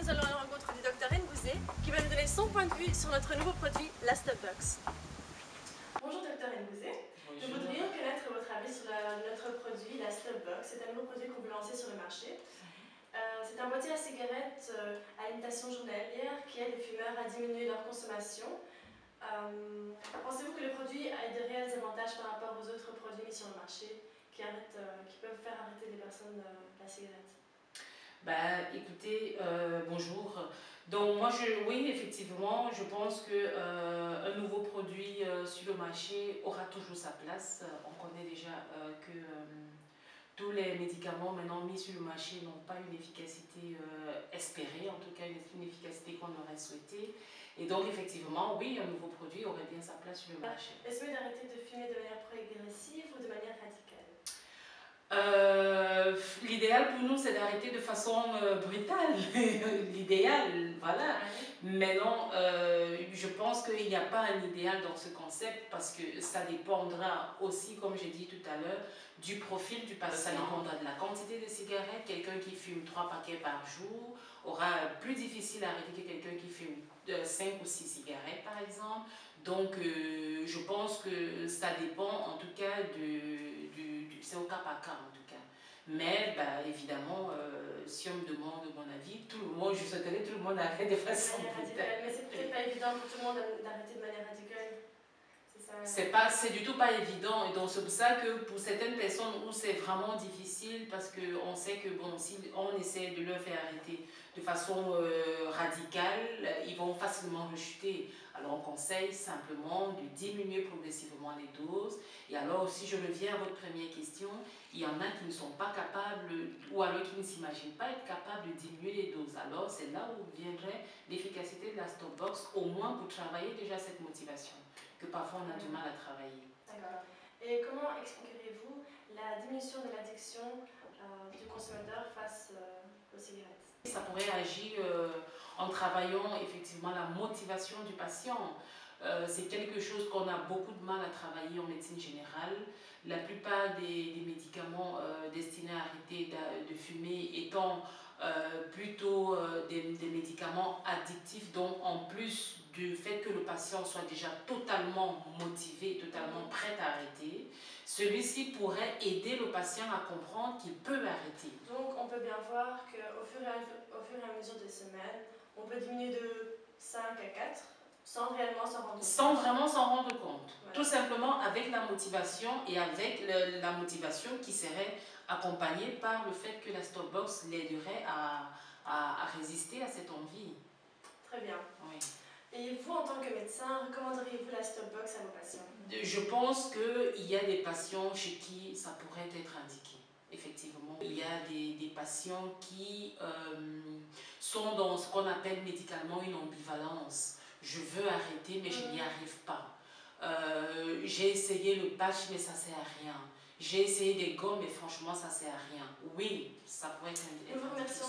nous allons à la rencontre du Dr Ngouzé qui va nous donner son point de vue sur notre nouveau produit, la Stopbox. Bonjour Dr Ngouzé. Nous voudrions connaître votre avis sur notre produit, la Stopbox. C'est un nouveau produit qu'on veut lancer sur le marché. C'est un boîtier à cigarettes à imitation journalière qui aide les fumeurs à diminuer leur consommation. Pensez-vous que le produit a de réels avantages par rapport aux autres produits mis sur le marché qui peuvent faire arrêter les personnes de la cigarette? Bah, écoutez, bonjour. Donc moi, oui, effectivement, je pense que un nouveau produit sur le marché aura toujours sa place. On connaît déjà que tous les médicaments maintenant mis sur le marché n'ont pas une efficacité espérée, en tout cas une efficacité qu'on aurait souhaité. Et donc effectivement, oui, un nouveau produit aurait bien sa place sur le marché. Est-ce mieux d'arrêter de fumer de manière progressive ou de manière radicale? L'idéal pour nous, c'est d'arrêter de façon brutale. L'idéal, voilà. Mais non, je pense qu'il n'y a pas un idéal dans ce concept parce que ça dépendra aussi, comme j'ai dit tout à l'heure, du profil du patient. Ça dépendra de la quantité de cigarettes. Quelqu'un qui fume 3 paquets par jour aura plus difficile à arrêter que quelqu'un qui fume 5 ou 6 cigarettes, par exemple. Donc, je pense que ça dépend en tout cas c'est au cas par cas en tout cas. Mais bah, évidemment, si on me demande mon avis, tout le monde, je souhaiterais que tout le monde arrête de façon radicale. Mais c'est peut-être pas évident pour tout le monde d'arrêter de manière radicale. C'est du tout pas évident, et donc c'est pour ça que pour certaines personnes où c'est vraiment difficile, parce qu'on sait que bon, si on essaie de leur faire arrêter de façon radicale, ils vont facilement rechuter. Alors on conseille simplement de diminuer progressivement les doses. Et alors si je reviens à votre première question, il y en a qui ne sont pas capables, ou alors qui ne s'imaginent pas être capables de diminuer les doses. Alors c'est là où viendrait l'efficacité de la Stopbox, au moins pour travailler déjà cette motivation que parfois on a du mal à travailler. D'accord. Et comment expliquerez-vous la diminution de l'addiction du consommateur face aux cigarettes? Ça pourrait agir en travaillant effectivement la motivation du patient. C'est quelque chose qu'on a beaucoup de mal à travailler en médecine générale. La plupart des médicaments destinés à arrêter de fumer étant plutôt des médicaments addictifs, donc en plus du fait que le patient soit déjà totalement motivé, totalement prêt à arrêter, celui-ci pourrait aider le patient à comprendre qu'il peut arrêter. Donc on peut bien voir qu'au fur et à mesure des semaines, on peut diminuer de 5 à 4 sans réellement s'en rendre compte. Sans vraiment s'en rendre compte. Voilà. Tout simplement avec la motivation et avec la motivation qui serait accompagnée par le fait que la Stopbox l'aiderait à résister à cette envie. Très bien. Oui. Et vous, en tant que médecin, recommanderiez-vous la Stopbox à vos patients? Je pense qu'il y a des patients chez qui ça pourrait être indiqué. Effectivement, il y a des patients qui sont dans ce qu'on appelle médicalement une ambivalence. Je veux arrêter, mais je n'y arrive pas. J'ai essayé le patch, mais ça ne sert à rien. J'ai essayé des gommes, mais franchement, ça ne sert à rien. Oui, ça pourrait être indiqué. Nous vous remercions